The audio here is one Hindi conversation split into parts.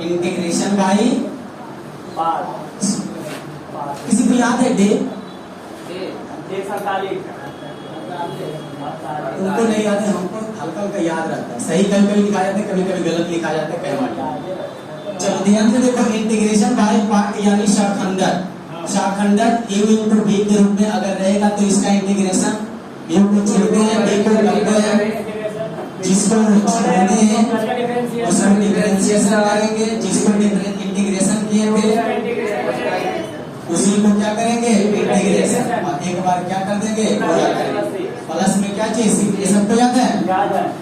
इंटीग्रेशन बाई किसी को याद है डे? उनको नहीं याद है, हमको हल्का हल्का याद रहता है। सही कभी कभी लिखा जाता है, कभी कभी गलत लिखा जाता है, कई बार। चलो ध्यान से देखो, इंटीग्रेशन बाय पार्ट यानी शाखंडक। शाखंडक u इंटू b के रूप में अगर रहेगा तो इसका इंटीग्रेशन u को छोड़ते हैं, b को करते हैं, जिसको छोड़ते हैं उसको डिफरेंशिएशन करेंगे, जिसको इंटीग्रेशन किए थे उसी को क्या करेंगे इंटीग्रेशन, और एक बार क्या कर देंगे प्लस में क्या चीज, ये सबको याद है।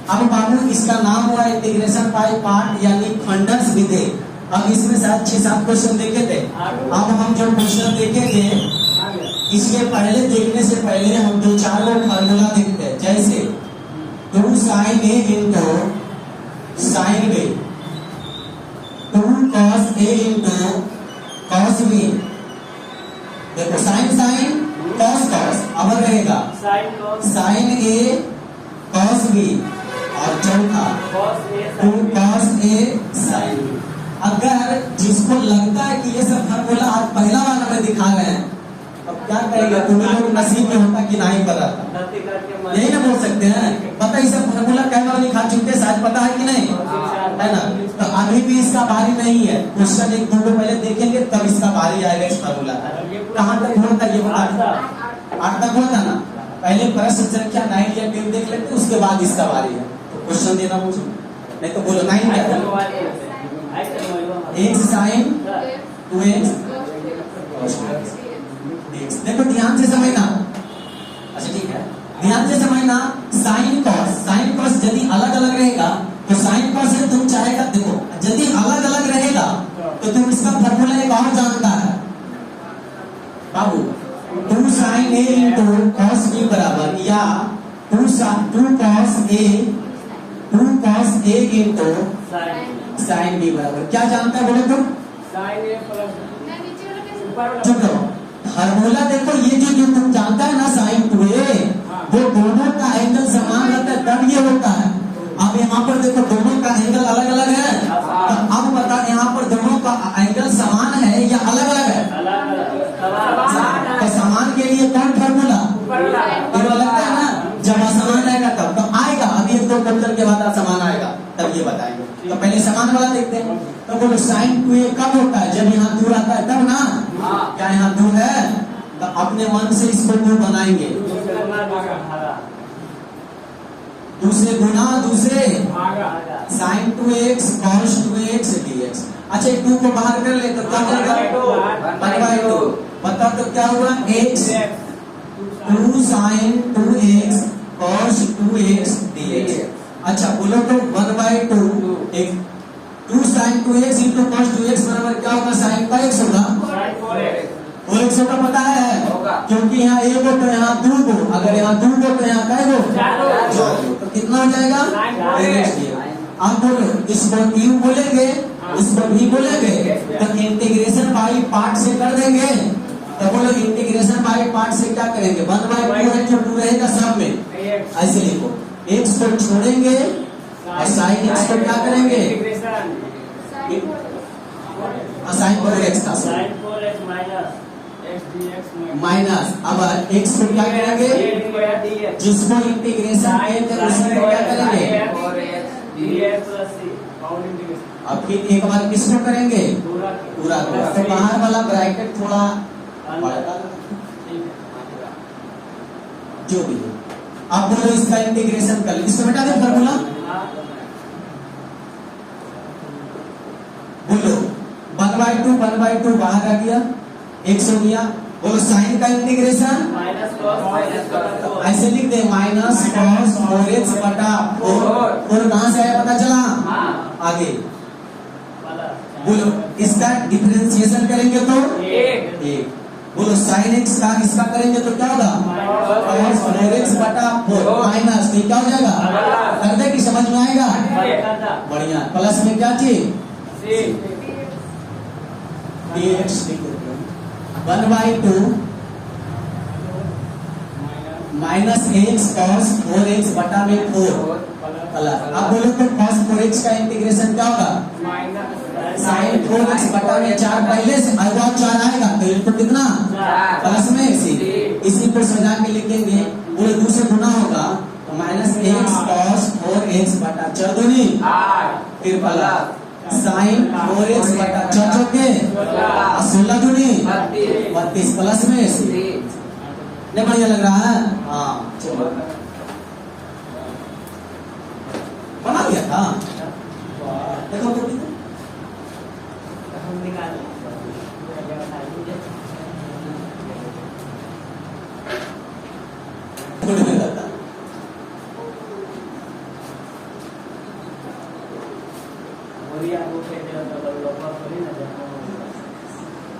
अब बाबू इसका नाम हुआ इंटीग्रेशन बाय पार्ट यानी खंडस विधि। अब इसमें शायद 6-7 क्वेश्चन देखे थे। अब हम जो क्वेश्चन देखे थे इसके पहले देखने से पहले हम 2-4 फार्मूला देखते हैं, जैसे 2 sin a into sin b, 2 cos a into cos b। देखो sin sin cos cos अब रहेगा sin a cos b, और चौथा 2 cos a sin b। अगर जिसको लगता है कि ये सब फार्मूला आज पहला वाला में दिखा रहे हैं, अब क्या करेगा, तुम्हें लोग नसीब में होता कि नहीं पता था, यही ना बोल सकते हैं। पता ये सब फार्मूला कई बार लिखा चुके, शायद पता है कि नहीं, है ना। तो अभी भी इसका बारी नहीं है, क्वेश्चन 1-2 को पहले देखेंगे तब इसका बारी आएगा। इस फार्मूला कहाँ तक होता है ये बता, 8 तक होता ना। पहले प्रश्न संख्या 9 या 10 देख लेते, उसके बाद इसका बारी है। तो क्वेश्चन देना मुझे, नहीं तो बोलो 9 क्या x sin 2x cos 2x। देखो ध्यान से समझना, अच्छा ठीक है, ध्यान से समझना। sin cos यदि अलग अलग रहेगा तो sin cos से तुम चाहेगा, देखो यदि अलग अलग रहेगा तो तुम इसका फॉर्मूला एक और जानता है बाबू, 2 sin a into cos b बराबर, या 2 cos a into sin b बराबर क्या जानता है बोले तुम? चुप रहो। फार्मूला देखो, ये जो तुम जानता है ना sin 2a, वो दोनों का एंगल समान रहता है तब ये होता है। अब यहाँ पर देखो दोनों का एंगल अलग अलग है, तो अब बता यहाँ पर दोनों का एंगल समान है या अलग अलग है? तो समान के लिए कौन फार्मूला लगता है ना, जब असमान रहेगा तब तो आएगा। अभी 1-2 क्वेश्चन के बाद समान आएगा तब ये बताएंगे। तो पहले समान वाला देखते हैं। तो बोलो sin 2a कब होता है? जब यहाँ 2 आता है तब ना। क्या यहाँ 2 है? तो अपने मन से इसको 2 बनाएंगे, दूसरे गुना दूसरे sin 2x cos 2x dx। अच्छा 2 को बाहर कर ले तो क्या होगा 1/2। बताओ तो क्या हुआ x 2 sin 2x cos 2x dx। अच्छा बोलो तो 1/2 2 sin 2x into cos 2x बराबर क्या होगा, sin का x होगा, 4x होगा, पता है क्योंकि यहाँ 1 हो तो यहाँ 2 हो, अगर यहाँ 2 हो तो यहाँ क्या हो 4 हो, तो कितना हो जाएगा 4x। आप बोलो इसको u बोलेंगे इसको v बोलेंगे, तो इंटीग्रेशन बाई पार्ट से कर देंगे। तो बोलो इंटीग्रेशन बाई पार्ट से क्या करेंगे, 1/2 है जो 2 रहेगा सब में, ऐसे लिखो x को छोड़ेंगे और sin x को क्या करेंगे, sin 4x का माइनस, अब x को क्या करेंगे, जिसको इंटीग्रेशन करेंगे उसी को क्या करेंगे, अब फिर एक बार किसको करेंगे, पूरा को। तो बाहर वाला ब्रैकेट थोड़ा जो भी है, आप बोलो इसका इंटीग्रेशन कर, इसको बेटा दे फॉर्मूला, बोलो 1/2 बाहर आ गया, x हो गया। बोलो साइन का इंटीग्रेशन ऐसे लिख दे माइनस cos 4x बटा 4 कहां से आया पता चला, आगे बोलो इसका डिफरेंशिएशन करेंगे तो 1। बोलो sin x का इसका करेंगे तो क्या होगा cos 4x बटा 4 माइनस, तो क्या हो जाएगा, कर दे कि समझ में आएगा, बढ़िया। प्लस में क्या चीज dx लिख देते हैं 1/2 माइनस एक्स कॉस 4x बटा में 4 प्लस। अब बोलो तो cos 4x का इंटीग्रेशन क्या होगा sin 4x बटा में 4 पहले से आएगा 4 आएगा तो इनपुट कितना प्लस में इसी को सजा के लिखेंगे पूरे 2 से गुना होगा तो माइनस एक्स कॉस 4x बटा 4 दूनी फिर प्लस sin 4x बटा 4 चौके 16 दूनी 32 प्लस में नहीं बढ़िया लग रहा है। हाँ चलो बना लिया था देखो तो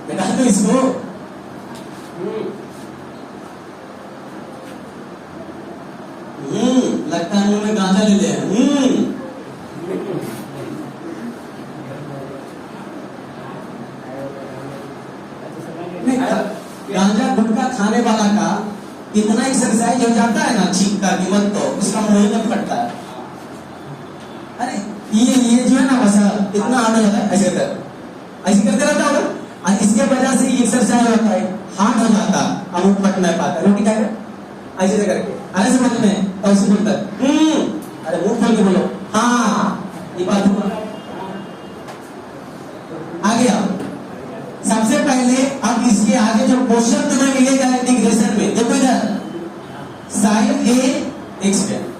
बेटा तो इसको लगता है मुंह में गांजा ले ले गांजा गुटखा खाने वाला का इतना एक्सरसाइज हो जाता है ना चीखता कि मत तो उसका मुंह में फटता है। अरे ये जो है ना बस इतना हार्ड हो जाता है ऐसे करते रहता होगा और इसके वजह से एक्सरसाइज होता है हार्ड हो जाता अब वो फट नहीं पाता। रोटी खाएगा ऐसे करके अरे समझ में तो ऐसे बोलता है अरे मुंह खोल के बोलो हाँ ये बात आ गया। सबसे पहले अब इसके आगे जो क्वेश्चन तुम्हें मिलेगा इंटीग्रेशन में देखो इधर sin a x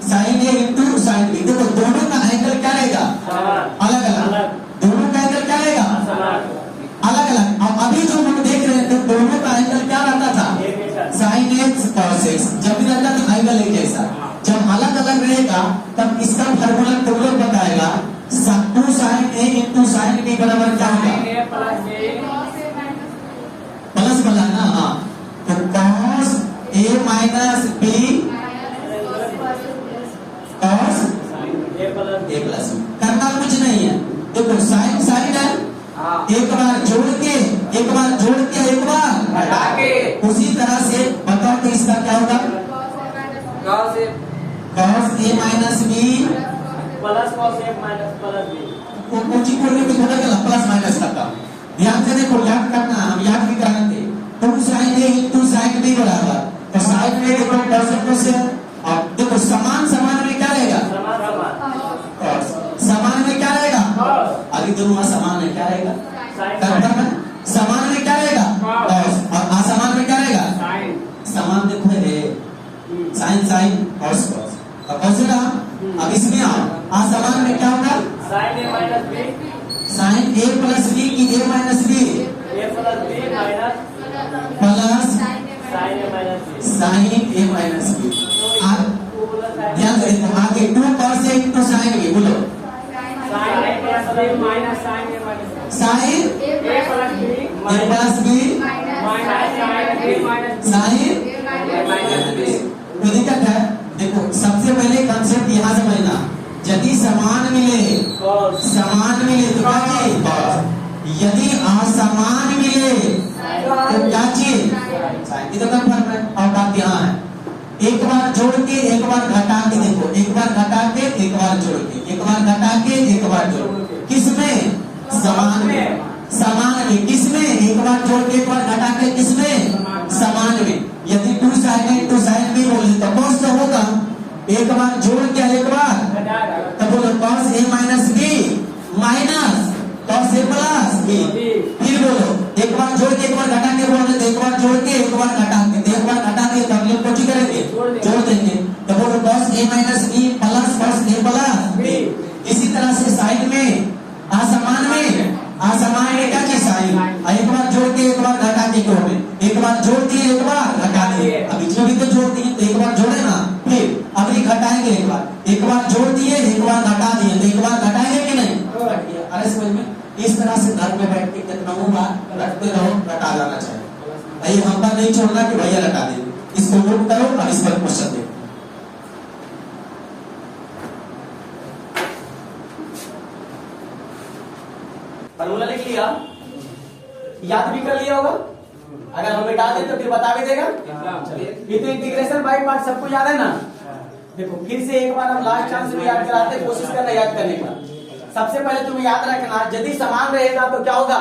sin a into sin b देखो दोनों का एंगल क्या रहेगा अलग अलग दोनों का एंगल क्या रहेगा अलग अलग। अब अभी जो हम देख रहे थे दोनों का एंगल क्या रहता था sin x cos x जब भी रहता था एंगल एक जैसा। जब अलग अलग रहेगा तब इसका फार्मूला तुम लोग बताएगा 2 sin a into sin b बराबर क्या होगा प्लस वाला ना। हाँ तो cos a minus b cos a plus करना कुछ नहीं है। देखो साइन साइन है एक बार जोड़ के एक बार हटा के उसी तरह से बताओ तो इसका क्या होगा cos a minus b plus cos a minus plus b कुछ करने पे थोड़ा गलत प्लस माइनस का ध्यान से देखो याद करना हम याद भी करेंगे 2 sin a into sin b बराबर तो sin में देखो cos और देखो समान में क्या रहेगा समान में क्या रहेगा अभी दोनों समान है क्या रहेगा समान में क्या रहेगा और असमान में क्या रहेगा समान देखो है sin sin cos cos अब कैसे रहा। अब इसमें आओ असमान में क्या होगा sin a minus b sin a plus b की a minus b a plus b minus plus sin a sin a minus b minus b ध्यान रखो आगे 2 cos a into sin b बोलो sin a plus b minus sin a minus b sin a plus b a plus b minus sin a minus sin a minus b तो दिक्कत है। देखो सबसे पहले कॉन्सेप्ट यहाँ समझना यदि समान मिले तो क्या चीज यदि असमान मिले तो क्या चीज इधर का फर्क है। और बात यहाँ है एक बार जोड़ के एक बार घटा के देखो एक बार घटा के एक बार जोड़ के एक बार घटा के एक बार जोड़ किसमें समान में किसमें एक बार जोड़ के एक बार घटा के किसमें समान में। यदि 2 sin a into sin b बोले तो cos तो होगा एक बार जोड़ के एक बार तब बोलो cos a minus b minus cos a plus b फिर बोलो एक बार जोड़ के एक बार घटा के बोले तो एक बार जोड़ के एक बार घटा के एक बार घटा के तब लोग कुछ करेंगे जोड़ देंगे तो बोलो cos a minus b plus cos a plus b। इसी तरह से साइन में असमान में क्या चीज साइन एक बार जोड़ के एक बार घटा के क्यों एक बार जोड़ दिए एक बार घटा दिए अब इसमें भी तो जोड़ दिए तो एक बार जोड़े ना फिर अभी घटाएंगे एक बार जोड़ दिए एक बार घटा दिए तो एक बार घटाएंगे कि नहीं अरे समझ में इस तरह से घर में बैठ के कितना बार रटते रहो रटा जाना चाहिए। भाई हम पर नहीं छोड़ना कि भैया रटा दे इसको नोट करो और इस पर क्वेश्चन दे। फॉर्मूला लिख लिया याद भी कर लिया होगा, अगर हम मिटा दें तो फिर बता भी देगा। ये तो इंटीग्रेशन बाय पार्ट सबको याद है ना। देखो फिर से एक बार हम लास्ट चांस में याद कराते हैं, कोशिश करना याद करने का। सबसे पहले तुम्हें याद रखना, यदि समान रहेगा तो क्या होगा,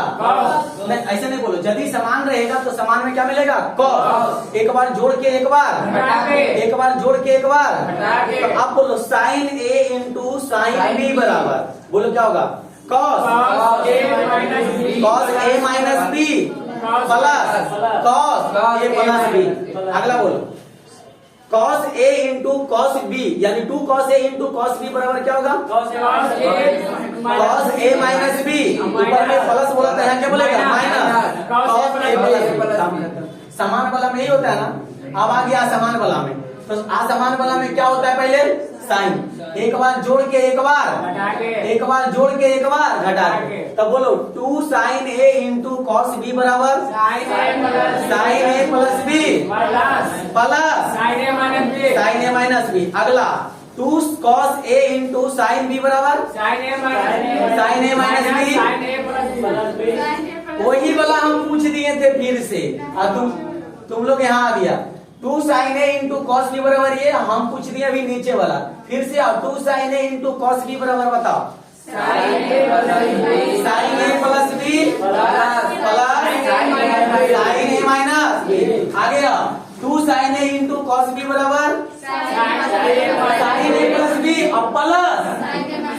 नहीं ऐसे नहीं बोलो, यदि समान रहेगा तो समान में क्या मिलेगा, कॉस। एक बार जोड़ के एक बार, एक बार जोड़ के एक बार, तो अब बोलो sine A into sine B बराबर, बोलो क्या होगा, cos A minus B plus cos A plus B. अगला बोलो cos a into cos B, यानी 2 cos a into cos B बराबर क्या होगा, cos a माइनस बी। ऊपर में प्लस बोला था, यहाँ क्या बोलेगा, माइनस cos a प्लस। समान वाला में यही होता है ना। अब आ गया असमान वाला में, तो असमान वाला में क्या होता है, पहले साइन, एक बार जोड़ के एक बार, एक बार जोड़ के एक बार घटा के, तब बोलो 2 sin a into cos B बराबर sine A plus B plus sine A minus B. अगला 2 cos a into sine B बराबर साइन ए माइनस बी। वही वाला हम पूछ दिए थे फिर से, और तुम लोग यहाँ आ गया 2 sin a into cos B बराबर, ये हम पूछ दिए अभी नीचे वाला। फिर से आओ 2 sin a into cos B बराबर बताओ, sine A plus B plus sine A minus B. आगे आओ 2 sin a into cos B बराबर साइन ए प्लस बी अब plus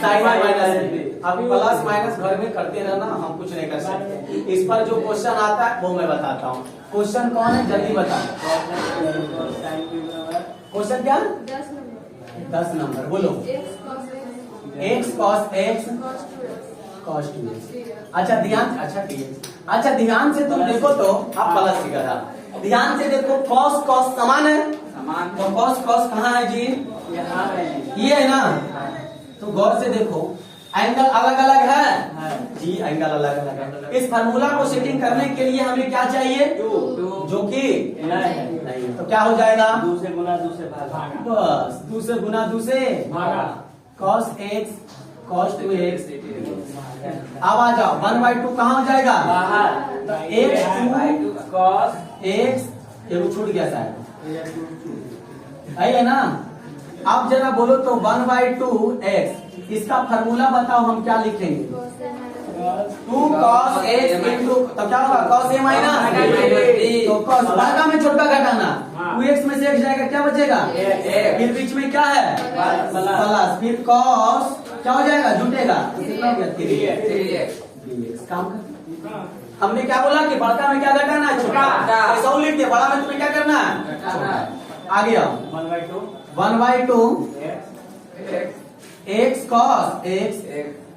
sine A minus B. अभी प्लस माइनस घर में करते रहना, हम कुछ नहीं कर सकते। इस पर जो क्वेश्चन आता है वो मैं बताता हूँ। क्वेश्चन कौन है, जल्दी बताओ। क्वेश्चन क्या, 10 नंबर बोलो। x cos x cos 2x। अच्छा ध्यान, अच्छा ठीक है, अच्छा ध्यान से तुम देखो तो अब प्लस की करा, ध्यान से देखो cos cos समान है, तो cos cos कहाँ है जी, ये है ना। तो गौर से देखो एंगल अलग अलग है जी, एंगल अलग अलग है। इस फार्मूला को सेटिंग करने के लिए हमें क्या चाहिए, जो कि नहीं, तो क्या हो जाएगा, 2 से गुना 2 से भागा, बस 2 से गुना 2 से भागा, cos x cos 2x। अब आ जाओ 1/2 कहाँ हो जाएगा बाहर, x2 cos x, ये छूट गया शायद, है ना। अब जरा बोलो तो 1/2 x, इसका फार्मूला बताओ हम क्या लिखेंगे, 2 cos x इंटू, तो क्या होगा cos a माइनस, तो cos भागा में छोटा घटाना, 2x में से x जाएगा, क्या बचेगा, फिर बीच में क्या है प्लस, फिर cos क्या हो जाएगा, जुटेगा, कितना हो गया 3x। काम कर, हमने क्या बोला कि बड़का में क्या घटाना है, छोटा, ऐसा लिख दिया, बड़ा में तुम्हें क्या करना है, आ गया 1/2 x cos x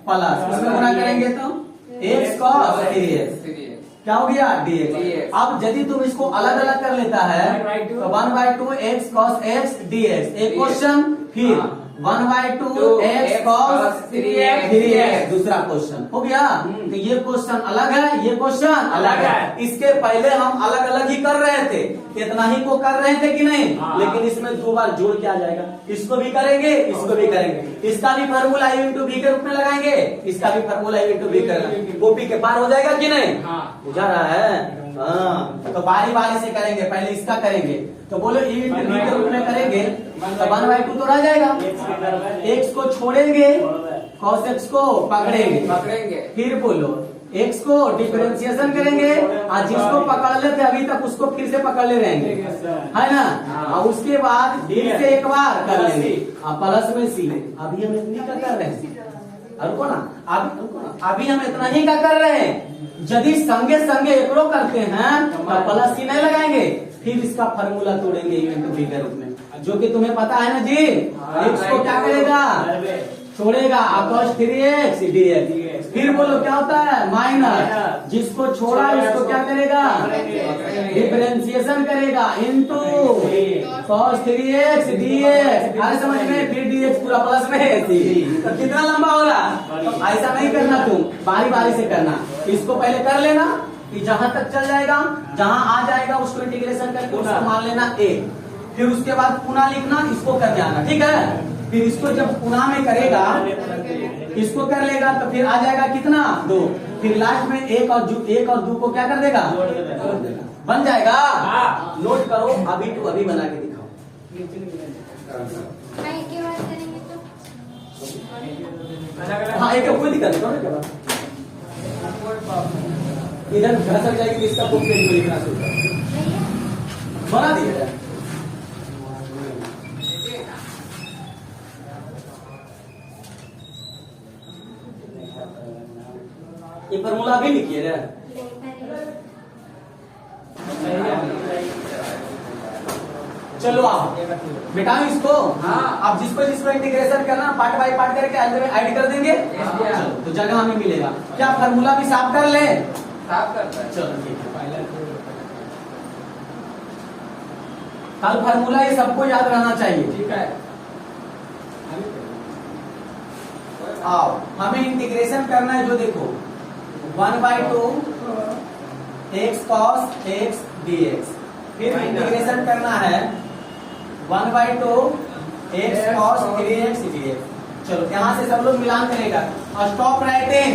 प्लस, इसमें गुना करेंगे तो x cos 3x, क्या हो गया dx। अब यदि तुम इसको अलग अलग कर लेता है तो 1/2 x cos x dx एक क्वेश्चन, फिर 1/2 x cos 3x दूसरा क्वेश्चन हो गया। तो ये क्वेश्चन अलग है, ये क्वेश्चन अलग है। इसके पहले हम अलग अलग ही कर रहे थे, इतना ही को कर रहे थे कि नहीं, लेकिन इसमें 2 बार जोड़ के आ जाएगा, इसको भी करेंगे, इसको भी करेंगे, इसका भी फार्मूला a इंटू बी के रूप में लगाएंगे, इसका भी फार्मूला a इंटू बी करेंगे, वो पी के पार हो जाएगा कि नहीं, बुझा रहा है। हाँ, तो बारी बारी से करेंगे, पहले इसका करेंगे, तो बोलो a इंटू बी के रूप में करेंगे, तो 1/2 तो रह जाएगा, x को छोड़ेंगे, cos x को पकड़ेंगे, फिर बोलो x को डिफरेंशिएशन करेंगे, और जिसको पकड़ लेते अभी तक उसको फिर से पकड़ ले रहेंगे, है ना। और उसके बाद फिर से एक बार कर लेंगे, प्लस में सी। अभी हम इतनी का कर रहे हैं, रुको ना, अभी हम इतना ही का कर रहे हैं। यदि संगे संगे एकड़ो करते हैं तो प्लस सी नहीं लगाएंगे, फिर इसका फार्मूला तोड़ेंगे इवेंट बी के रूप में, जो कि तुम्हें पता है ना जी। x को क्या करेगा, छोड़ेगा, cos 3x dx, फिर बोलो क्या होता है माइनस, जिसको छोड़ा इसको क्या करेगा, डिफरेंशिएशन करेगा, इनटू cos 3x dx, अरे समझ में, फिर dx पूरा प्लस में है, तो कितना लंबा हो रहा। तो ऐसा नहीं करना, तुम बारी बारी से करना, इसको पहले कर लेना कि जहां तक चल जाएगा, जहां आ जाएगा उसको इंटीग्रेशन करके उसको मान लेना a, फिर उसके बाद पुनः लिखना, इसको कर जाना, ठीक है। फिर इसको जब पुनः में करेगा, इसको कर लेगा तो फिर आ जाएगा कितना 2, फिर लास्ट में एक और दो को क्या कर देगा, बन जाएगा। नोट करो, अभी टू अभी बना के दिखाओ। हाँ एक कोई दिक्कत नहीं, इधर घसक जाएगी, इसका बुक पे लिखना शुरू कर, बना दिया। ये फॉर्मूला भी लिखिए रे। चलो आप बेटाओ इसको। हाँ आप जिसको इंटीग्रेशन करना पार्ट बाय पार्ट करके अंदर में ऐड कर देंगे। चलो तो जगह हमें मिलेगा। क्या फॉर्मूला भी साफ कर ले? साफ करता है। चलो ठीक है, कल फॉर्मूला ये सबको याद रहना चाहिए, ठीक है। आओ हमें इंटीग्रेशन करना है, जो देखो 1/2 x cos x dx, फिर इंटीग्रेशन करना है 1/2 x cos 3x dx। चलो यहाँ से सब लोग मिलान करेगा। Stop writing.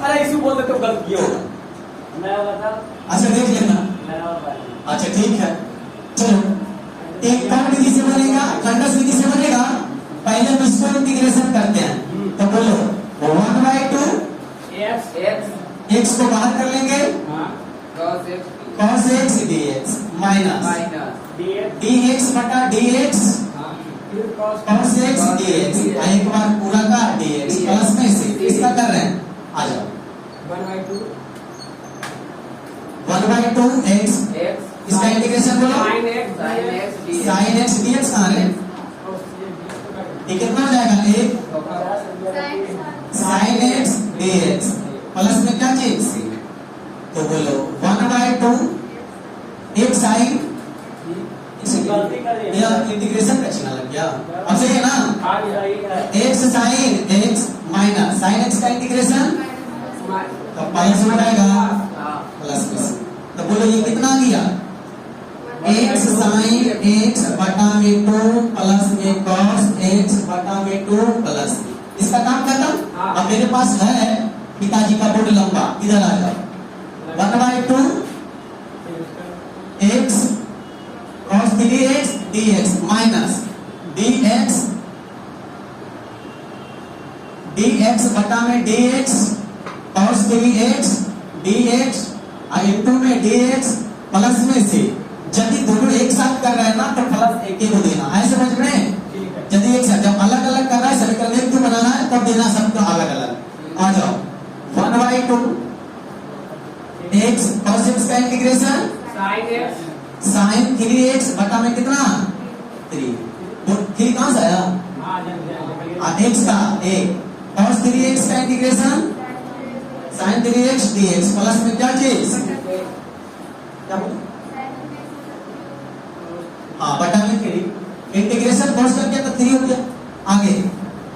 अरे इसी बोल देते हो गलत किया होगा। अच्छा देख लेना। अच्छा ठीक है, चलो एक कौन विधि से बनेगा, खंडस विधि से बनेगा। पहले हम इसको इंटीग्रेशन करते हैं, तो बोलो 1/2 x को बाहर कर लेंगे, cos x dx minus dx बटा dx cos x dx, एक बार पूरा का dx प्लस में से इसका कर रहे हैं। आ जाओ 1/2 x, इसका इंटीग्रेशन बोलो sin x dx कहाँ है, ये कितना हो जाएगा, एक sin x dx प्लस में क्या चीज, तो बोलो 1/2 एक sin, इंटीग्रेशन का चिन्ह लग गया। अब सही है ना, x sin x minus sin x का इंटीग्रेशन तो प्लस हो जाएगा प्लस में, तो बोलो ये कितना आ गया, x sin x बटा में 2 प्लस में cos x बटा में 2 प्लस, इसका काम खत्म। अब मेरे पास है पिताजी का बोर्ड लंबा, इधर आ जाओ 1/2 x cos 3x dx minus dx बटा में dx cos 3x dx into में dx प्लस में से, यदि दोनों एक साथ कर रहे हैं ना तो प्लस एक को देना है, समझ में। यदि एक साथ, जब अलग अलग कर रहा है समीकरण एक तो बनाना है तब देना सबको अलग अलग। आ जाओ 1/2 x cos x का इंटीग्रेशन sin 3x बटा में कितना 3 कहां से आया, x का एक cos 3x का integration sin 3x dx plus में क्या चीज, क्या बोले, हाँ बटा में 3, इंटीग्रेशन क्रॉस कर दिया तो 3 हो गया। आगे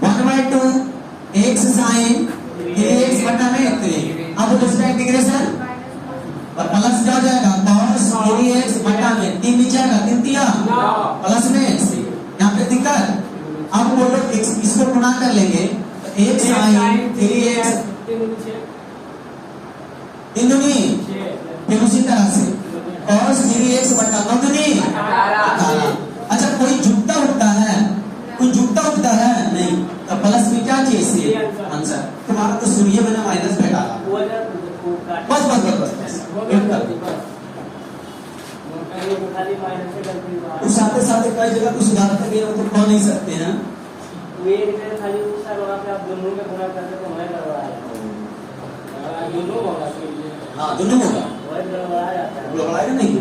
1/2 x sin 3x बटा में 3, अब दूसरा इंटीग्रेशन और प्लस क्या हो जाएगा, cos 3x बटा में 3 नीचे आएगा, 3 दिया प्लस में से, यहाँ पे दिक्कत। अब बोलो इसको गुणा कर लेंगे तो x sin 3x 3 दूनी, फिर उसी तरह से cos 3x बटा 9 दूनी 18। अच्छा कोई झुकता उठता है, कोई झुकता उठता है नहीं, तो प्लस में क्या चीज आंसर तुम्हारा तो सूर्य बना माइनस बैठा, बस बस बस बस उस साथ साथ कई जगह कुछ सुधार करके तो कह नहीं सकते हैं। हाँ दोनों होगा, गड़बड़ाएगा नहीं।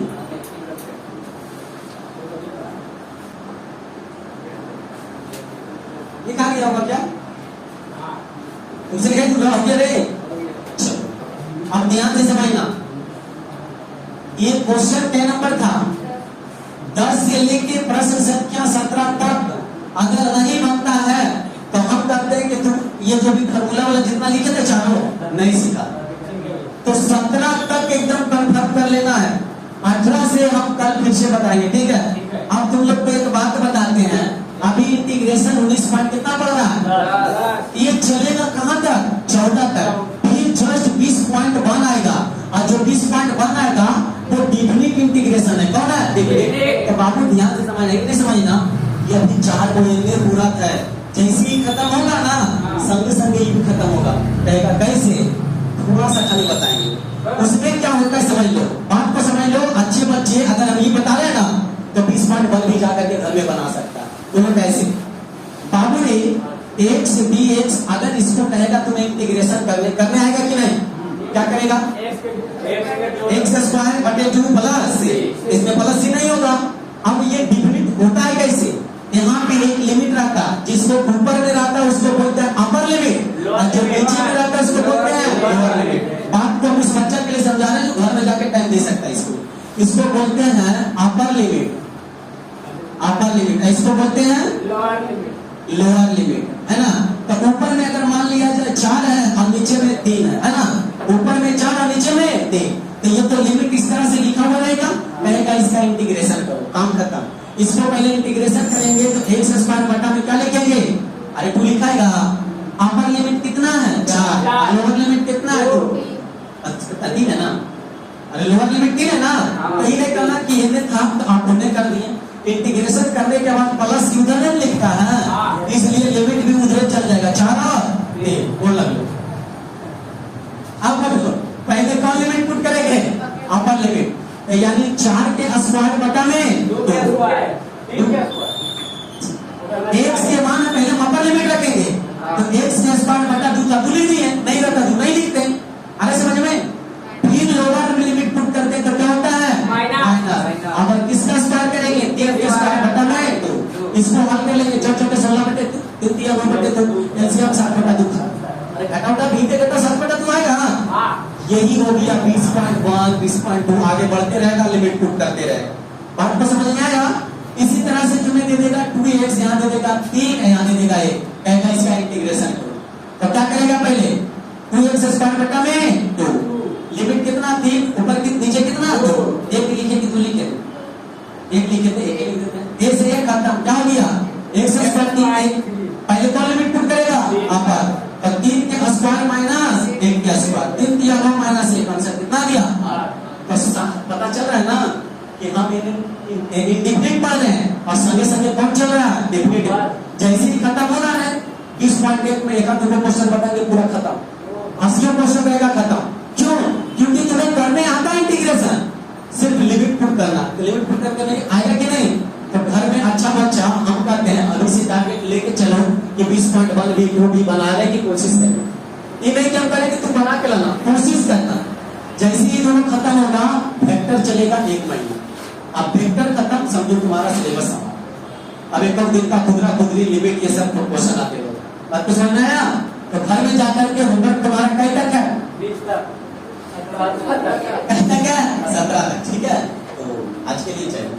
ये कहा गया होगा क्या, तुमसे कहीं दूर हो गया रे। अब ध्यान से समझना, ये क्वेश्चन 10 नंबर था, 10 से लेके प्रश्न संख्या 17 तक अगर नहीं बनता है तो हम कहते हैं कि तुम ये जो भी फॉर्मूला वाला जितना लिखे थे चारों नहीं सीखा, 17 तक एकदम कंफर्म कर लेना है। 18 से हम कल फिर से बताएंगे, ठीक है? अब तुम लोग को एक बात बताते हैं, अभी इंटीग्रेशन 19 पॉइंट कितना पड़ रहा है? ये चलेगा कहां तक? 14 तक। फिर जस्ट 20.1 आएगा, और जो 20.1 आएगा वो डिफिनिट इंटीग्रेशन है। कौन है? डिफिनिट। तो बाबू ध्यान से समझना, नहीं समझना, ये अभी 4 बोलेंगे पूरा है। जैसे ही खत्म होगा ना, संगे संगे ये भी खत्म होगा। कहेगा कैसे? थोड़ा सा खाली बताएंगे। उसमें क्या होता है समझ लो, बात को समझ लो। अच्छे बच्चे अगर हम ये बता रहे ना, तो 20.1 भी जाकर के घर में बना सकता है। तुम्हें कैसे? बाबू ने x dx अगर इसको कहेगा तुम्हें इंटीग्रेशन करने आएगा कि नहीं? क्या करेगा? x स्क्वायर बटे 2 प्लस, इसमें प्लस ही नहीं होगा। अब ये डिफिनिट होता है कैसे? यहाँ पे एक लिमिट रहता है, जिसको ऊपर में रहता है उसको बोलते हैं अपर लिमिट, और जो नीचे में रहता है उसको बोलते हैं लोअर लिमिट। बात को हम उस बच्चा के लिए समझा रहे हैं जो घर में जाके टाइम दे सकता है। इसको बोलते हैं अपर लिमिट, अपर लिमिट। इसको बोलते हैं लोअर लिमिट, है ना? तो ऊपर में अगर मान लिया जाए 4 है और नीचे में 3 है ना? ऊपर में 4 और नीचे में 3, तो ये तो लिमिट इस तरह से लिखा हुआ रहेगा। कहेगा इसका इंटीग्रेशन करो, काम खत्म। इसको पहले इंटीग्रेशन करेंगे तो x स्क्वायर बटा में क्या लिखेंगे? अरे 2 लिखाएगा। अपर लिमिट कितना है? 4। लोअर लिमिट कितना है? 2। अच्छा 3 है ना? अरे लोअर लिमिट 3 है ना? तो ये करना कि इन्हें था तो आप उन्हें कर दिए। इंटीग्रेशन करने के बाद प्लस उधर नहीं लिखता है, इसलिए लिमिट भी उधर चल जाएगा। 4 और 3 बोल लो। अब बोलो पहले कौन लिमिट पुट करेंगे? अपर लिमिट, यानी 4 के स्क्वायर बटा में 2। x के मान पहले हम अपर लिमिट रखेंगे, तो x के स्क्वायर बटा 2 का 2 लिख दिए, नहीं रहता 2 नहीं लिखते। अरे समझ में? फिर लोअर लिमिट पुट करते हैं तो क्या होता है? माइनस। अब किसका स्क्वायर करेंगे? 3 के स्क्वायर बटा में 2। इसको हल कर लेंगे, छोटे छोटे 16 बटे 3 दिया 2 बटे 2, एलसीएम 7 बटा 2। अरे घटा उठा भी देगा तो 7 बटा 2 आएगा। यही हो गया 20.1, 20.2, आगे बढ़ते रहेगा, लिमिट पुट करते रहेगा। बात को समझ में आया? इसी तरह से तुम्हें दे देगा 2x, यहाँ दे देगा 3, यहाँ दे देगा 1, कहेगा इसका इंटीग्रेशन करो। तो क्या करेगा? पहले 2x स्क्वायर बटा में 2, लिमिट कितना? 3, ऊपर नीचे कितना? 2। 1 लिखे कि 2 लिखे? 1 लिखे थे, 1 लिखे थे। 1 से 1 खत्म, क्या हो गया? x square 3। पहले कौन लिमिट पुट करेगा? अपर। और 3 के स्क्वायर माइनस 1 के स्क्वायर, 3 दिया 9 माइनस 1, आंसर कितना दिया? 8। पता चल रहा है ना कि हम इंडिफिनिट पढ़ रहे हैं और संगे संगे कौन चल रहा है? डेफिनेट। जैसे ही खत्म हो रहा है 20.1 में 1-2 क्वेश्चन बताएंगे, पूरा खत्म। 80 क्वेश्चन रहेगा खत्म। क्यों? क्योंकि तुम्हें करने आता है इंटीग्रेशन, सिर्फ लिमिट पुट करना। तो लिमिट पुट करके आएगा कि नहीं? तो घर में अच्छा बच्चा हम कहते हैं अभी से टारगेट लेके चलो कि 20.1 भी क्यों भी बनाने की कोशिश करें। ये नहीं क्या करें कि तुम बना के लाना, कोशिश करना। जैसे ही दोनों खत्म होगा वेक्टर चलेगा 1 महीना। अब वेक्टर खत्म, समझो तुम्हारा सिलेबस समाप्त। अब 1 दिन का खुदरा खुदरी लिमिट ये सब क्वेश्चन आते हो। बात को समझ में आया? तो घर में जाकर के होमवर्क तुम्हारा कई तक है? 20 तक। 17 तक है। ठीक है, तो आज के लिए चलो।